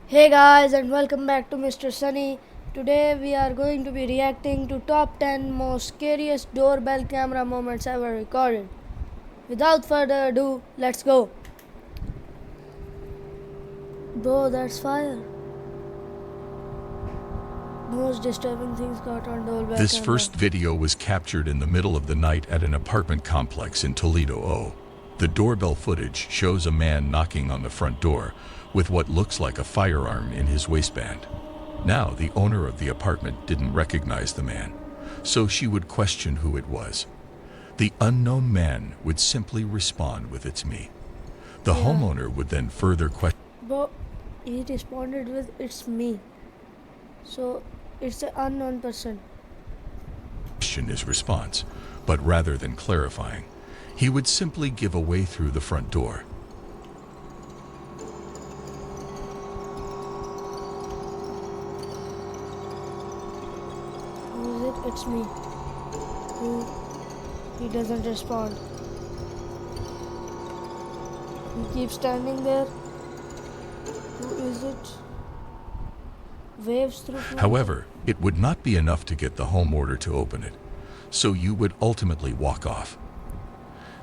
Hey guys, and welcome back to Mr. Sunny. Today we are going to be reacting to top 10 most scariest doorbell camera moments ever recorded. Without further ado, let's go. Bro, that's fire. Most disturbing things got on doorbell This camera. first video was captured in the middle of the night at an apartment complex in Toledo, O. The doorbell footage shows a man knocking on the front door with what looks like a firearm in his waistband. Now, the owner of the apartment didn't recognize the man, so she would question who it was. The unknown man would simply respond with "It's me." The Yeah. homeowner would then further Bro, he responded with "It's me." So it's an unknown person. question his response, but rather than clarifying, he would simply give away through the front door. Who is it? It's me. Who? He doesn't respond. He keeps standing there. Who is it? Waves through front. However, it would not be enough to get the homeowner to open it, so you would ultimately walk off.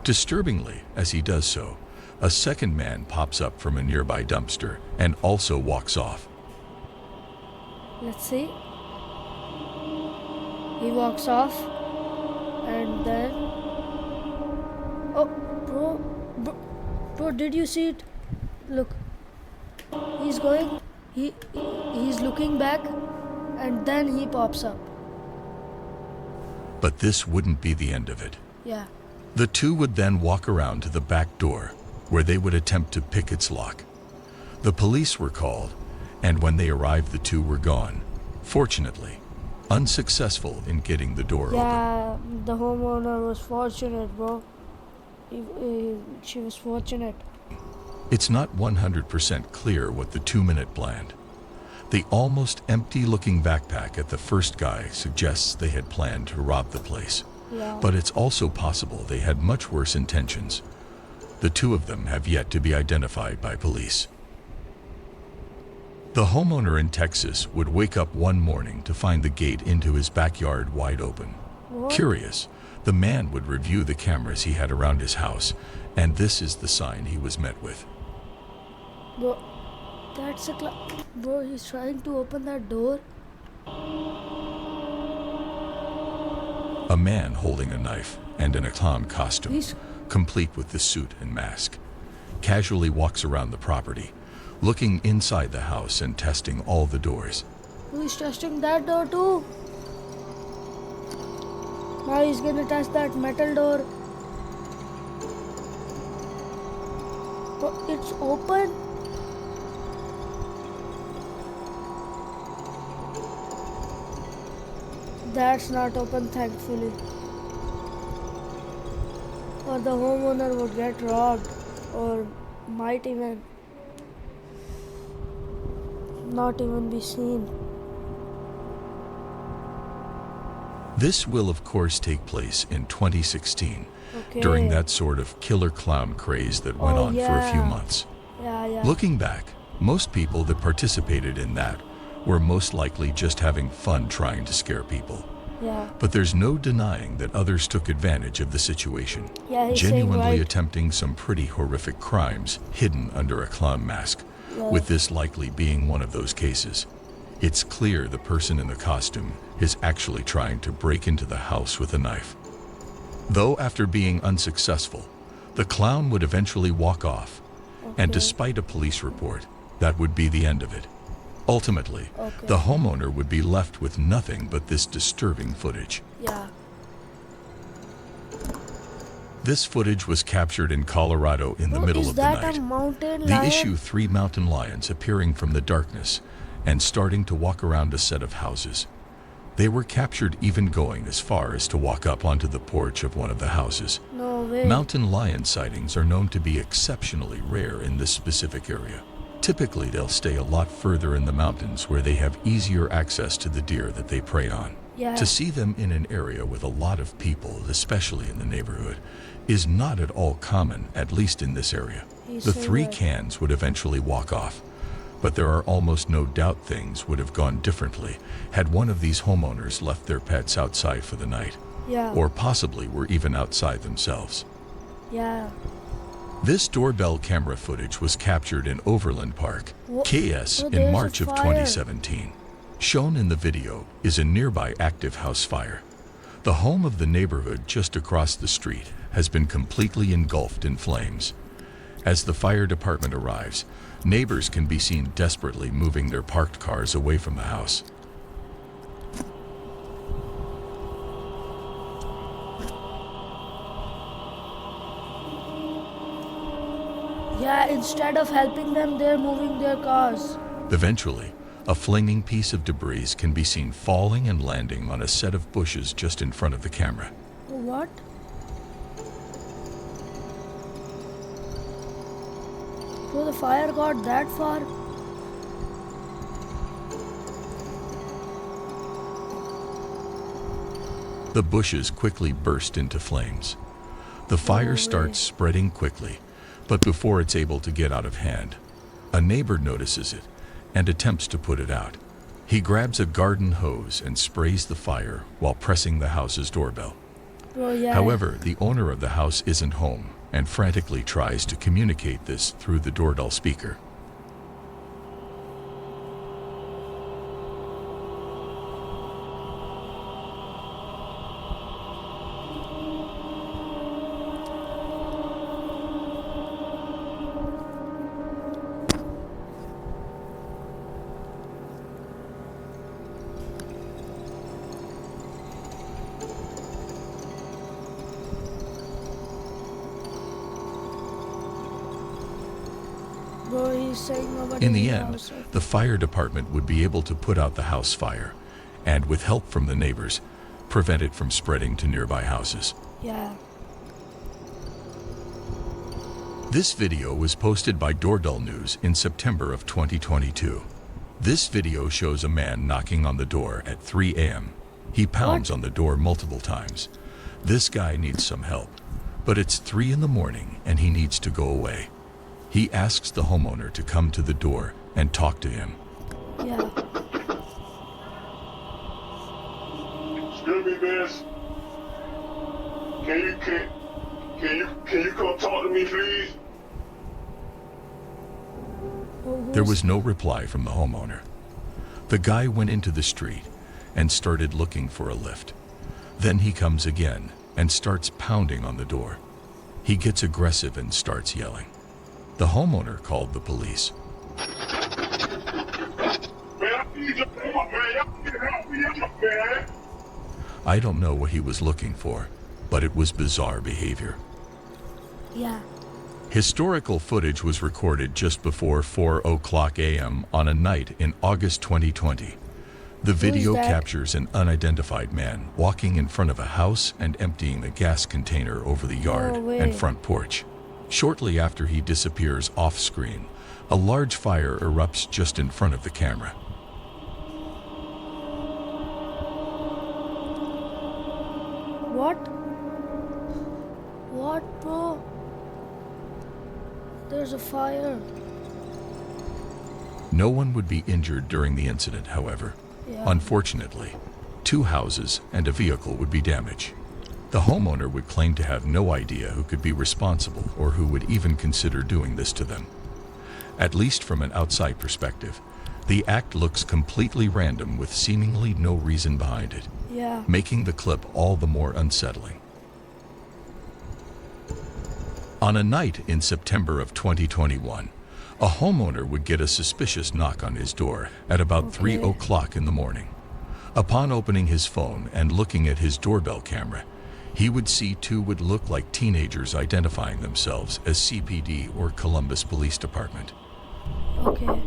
Disturbingly, as he does so, a second man pops up from a nearby dumpster and also walks off. Let's see. He walks off, and then oh, bro, did you see it? Look, he's going. He's looking back, and then he pops up. But this wouldn't be the end of it. Yeah. The two would then walk around to the back door, where they would attempt to pick its lock. The police were called, and when they arrived, the two were gone. Fortunately, unsuccessful in getting the door open. Yeah, the homeowner was fortunate, bro. She was fortunate. It's not 100% clear what the 2-minute planned. The almost empty-looking backpack at the first guy suggests they had planned to rob the place. Yeah. But it's also possible they had much worse intentions. The two of them have yet to be identified by police. The homeowner in Texas would wake up one morning to find the gate into his backyard wide open. What? Curious, the man would review the cameras he had around his house, and this is the sign he was met with. Bro, that's bro, he's trying to open that door. A man holding a knife and in a clown costume, He's complete with the suit and mask, casually walks around the property, looking inside the house and testing all the doors. he's testing that door too. Now he's gonna test that metal door. But it's open. That's not open, thankfully. Or the homeowner would get robbed, or might even not even be seen. This will of course take place in 2016, Okay. during that sort of killer clown craze that went Oh, on for a few yeah. months. Yeah. Looking back, most people that participated in that were most likely just having fun trying to scare people. Yeah. But there's no denying that others took advantage of the situation, Yeah, he's saying genuinely right. attempting some pretty horrific crimes hidden under a clown mask, Yeah. with this likely being one of those cases. It's clear the person in the costume is actually trying to break into the house with a knife. Though after being unsuccessful, the clown would eventually walk off, and Okay. despite a police report, that would be the end of it. Ultimately, Okay. the homeowner would be left with nothing but this disturbing footage. Yeah. This footage was captured in Colorado in the Bro, middle is of the that night. a mountain The lion? issue: 3 mountain lions appearing from the darkness and starting to walk around a set of houses. They were captured even going as far as to walk up onto the porch of one of the houses. No way. Mountain lion sightings are known to be exceptionally rare in this specific area. Typically, they'll stay a lot further in the mountains where they have easier access to the deer that they prey on. Yeah. To see them in an area with a lot of people, especially in the neighborhood, is not at all common, at least in this area. He's The so 3 right. cans would eventually walk off, But there are almost no doubt things would have gone differently had one of these homeowners left their pets outside for the night, Yeah. or possibly were even outside themselves. Yeah. This doorbell camera footage was captured in Overland Park, KS, Oh, in there's a March of fire. 2017. Shown in the video is a nearby active house fire. The home of the neighborhood just across the street has been completely engulfed in flames. As the fire department arrives, neighbors can be seen desperately moving their parked cars away from the house. Yeah, instead of helping them, they're moving their cars. Eventually, a flinging piece of debris can be seen falling and landing on a set of bushes just in front of the camera. What? So the fire got that far? The bushes quickly burst into flames. The fire way. starts spreading quickly, but before it's able to get out of hand, a neighbor notices it and attempts to put it out. He grabs a garden hose and sprays the fire while pressing the house's doorbell. Bro, yeah. However, the owner of the house isn't home and frantically tries to communicate this through the doorbell speaker. Bro, he's saying nobody In the house. end, the fire department would be able to put out the house fire and, with help from the neighbors, prevent it from spreading to nearby houses. Yeah. This video was posted by Doorbell News in September of 2022. This video shows a man knocking on the door at 3 a.m. He pounds on the door multiple times. This guy needs some help, but it's 3 in the morning and he needs to go away. He asks the homeowner to come to the door and talk to him. Yeah. Excuse me, miss. Can you come talk to me, please? There was no reply from the homeowner. The guy went into the street and started looking for a lift. Then he comes again and starts pounding on the door. He gets aggressive and starts yelling. The homeowner called the police. Man, I need your help, man. Y'all need to help me out, man. I don't know what he was looking for, but it was bizarre behavior. Yeah. Historical footage was recorded just before 4 o'clock a.m. on a night in August 2020. The video that? captures an unidentified man walking in front of a house and emptying the gas container over the yard No way. and front porch. Shortly after he disappears off-screen, a large fire erupts just in front of the camera. What? What, bro? There's a fire. No one would be injured during the incident, however. Yeah. Unfortunately, 2 houses and a vehicle would be damaged. The homeowner would claim to have no idea who could be responsible or who would even consider doing this to them. At least from an outside perspective, the act looks completely random with seemingly no reason behind it, Yeah. making the clip all the more unsettling. On a night in September of 2021, a homeowner would get a suspicious knock on his door at about 3 Okay. o'clock in the morning. Upon opening his phone and looking at his doorbell camera, he would see 2 would look like teenagers identifying themselves as CPD or Columbus Police Department. Okay.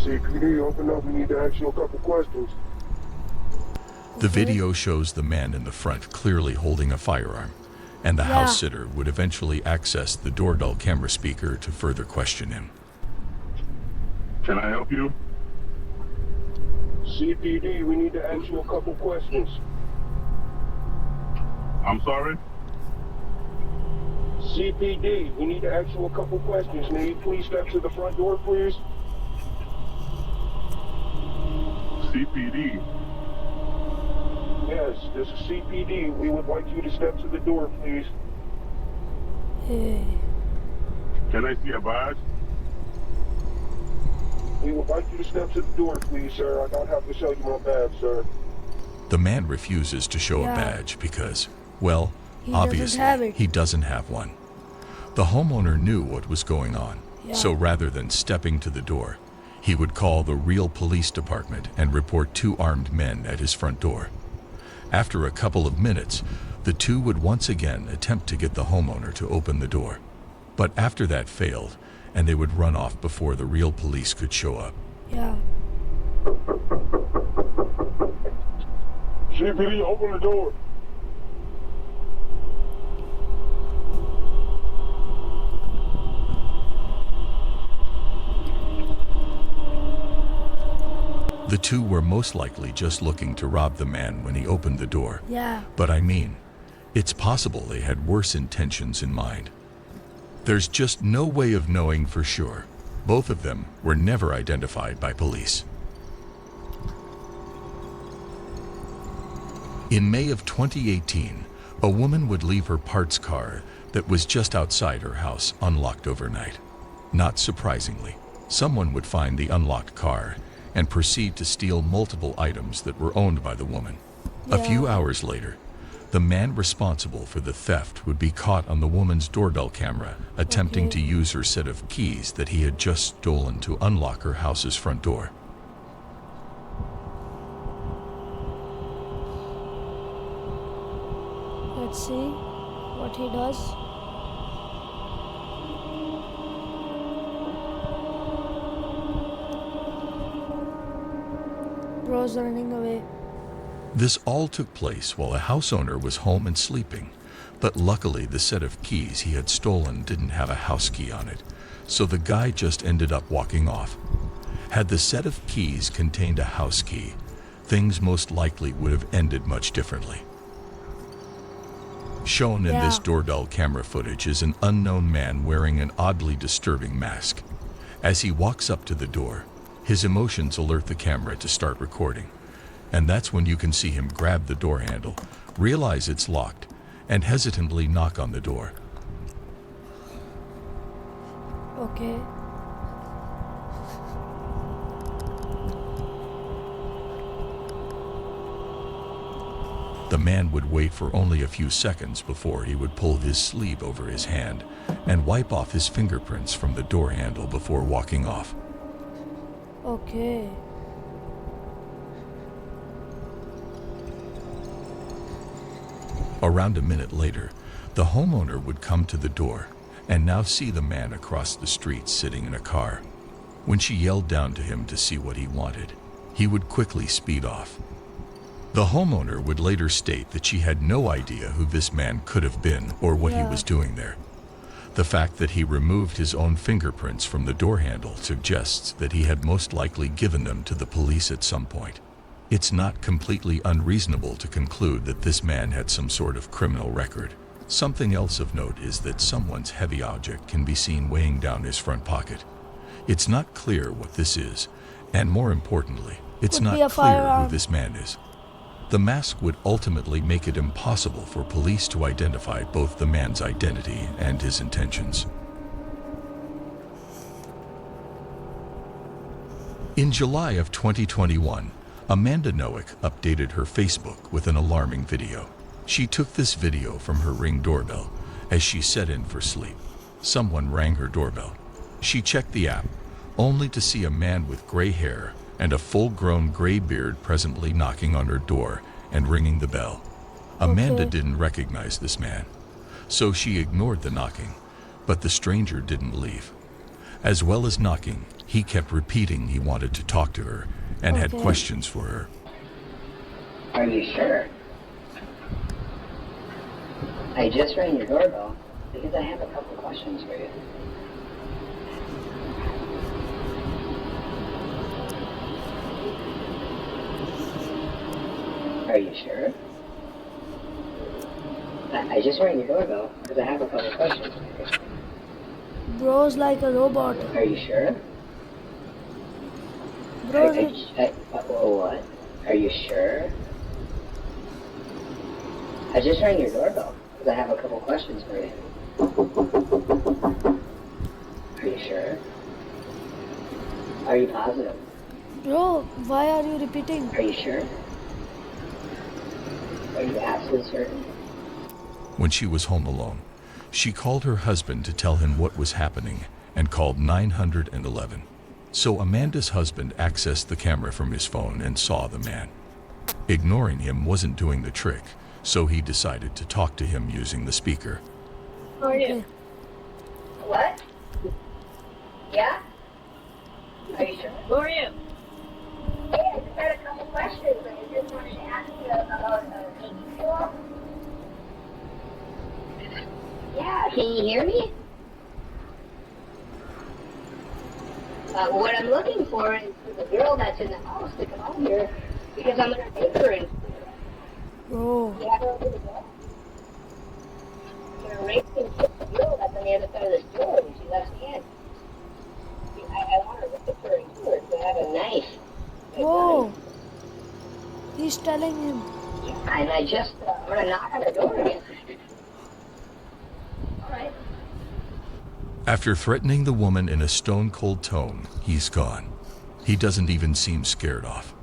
CPD, open up. We need to ask you a couple questions. The Okay. video shows the man in the front clearly holding a firearm, and the Yeah. house sitter would eventually access the doorbell camera speaker to further question him. Can I help you? CPD, we need to ask you a couple questions. I'm sorry? CPD, we need to ask you a couple questions. May you please step to the front door, please? CPD. Yes, this is CPD. We would like you to step to the door, please. Hey. Can I see a badge? We would like you to step to the door, please, sir. I don't have to show you my badge, sir. The man refuses to show Yeah. a badge because, well, He doesn't obviously, have it. he doesn't have one. The homeowner knew what was going on, Yeah. so rather than stepping to the door, he would call the real police department and report 2 armed men at his front door. After a couple of minutes, the 2 would once again attempt to get the homeowner to open the door. But after that failed, and they would run off before the real police could show up. Yeah. CPD, open the door. The 2 were most likely just looking to rob the man when he opened the door. Yeah. But I mean, it's possible they had worse intentions in mind. There's just no way of knowing for sure. Both of them were never identified by police. In May of 2018, a woman would leave her parts car that was just outside her house unlocked overnight. Not surprisingly, someone would find the unlocked car and proceed to steal multiple items that were owned by the woman. A few Yeah. hours later, the man responsible for the theft would be caught on the woman's doorbell camera attempting Okay. to use her set of keys that he had just stolen to unlock her house's front door. Let's see what he does. Bro's running away. This all took place while a house owner was home and sleeping, but luckily the set of keys he had stolen didn't have a house key on it, so the guy just ended up walking off. Had the set of keys contained a house key, things most likely would have ended much differently. Shown in this Yeah. doorbell camera footage is an unknown man wearing an oddly disturbing mask. As he walks up to the door, his emotions alert the camera to start recording. And that's when you can see him grab the door handle, realize it's locked, and hesitantly knock on the door. Okay. The man would wait for only a few seconds before he would pull his sleeve over his hand and wipe off his fingerprints from the door handle before walking off. Okay. Around a minute later, the homeowner would come to the door and now see the man across the street sitting in a car. When she yelled down to him to see what he wanted, he would quickly speed off. The homeowner would later state that she had no idea who this man could have been or what he Yeah. was doing there. The fact that he removed his own fingerprints from the door handle suggests that he had most likely given them to the police at some point. It's not completely unreasonable to conclude that this man had some sort of criminal record. Something else of note is that someone's heavy object can be seen weighing down his front pocket. It's not clear what this is, and more importantly, it's Could be not a clear who firearm. this man is. The mask would ultimately make it impossible for police to identify both the man's identity and his intentions. In July of 2021, Amanda Noack updated her Facebook with an alarming video. She took this video from her Ring doorbell as she set in for sleep. Someone rang her doorbell. She checked the app, only to see a man with gray hair and a full-grown gray beard presently knocking on her door and ringing the bell. Amanda Okay. didn't recognize this man, so she ignored the knocking, but the stranger didn't leave. As well as knocking, he kept repeating he wanted to talk to her and had Okay. questions for her. Are you sure? I just rang your doorbell because I have a couple questions for you. Are you sure? I just rang your doorbell because I have a couple questions for you. Bro's like a robot. Are you sure? Bro's What? Are you sure? I just rang your doorbell because I have a couple questions for you. Are you sure? Are you positive? Bro, why are you repeating? Are you sure? Are you absolutely certain? When she was home alone, she called her husband to tell him what was happening and called 911. So Amanda's husband accessed the camera from his phone and saw the man. Ignoring him wasn't doing the trick, so he decided to talk to him using the speaker. Who are you? What? Yeah? Are you sure? Who are you? Hey, I just had a couple questions. I just wanted to ask you about people. Yeah, can you hear me? What I'm looking for is the girl that's in the house to come out here because I'm gonna take her in. Bro, You have her over the door? You're raping the girl that's on the other side of the store when she lets me in. I want to rape her and kill her because I have a knife. whoa. He's telling him. Yeah, and I'm gonna knock on the door again. Alright. After threatening the woman in a stone-cold tone, he's gone. He doesn't even seem scared off.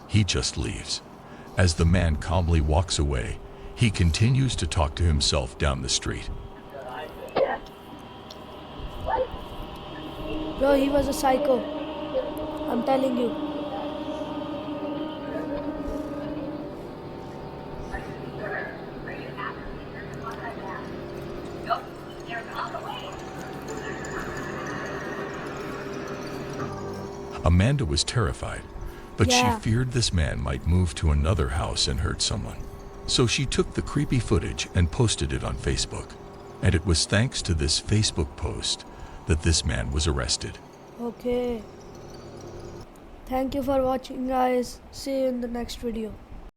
He just leaves. As the man calmly walks away, he continues to talk to himself down the street. Yeah. What? Bro, he was a psycho. I'm telling you. Amanda was terrified, but Yeah. she feared this man might move to another house and hurt someone. So she took the creepy footage and posted it on Facebook. And it was thanks to this Facebook post that this man was arrested. Okay. Thank you for watching, guys. See you in the next video.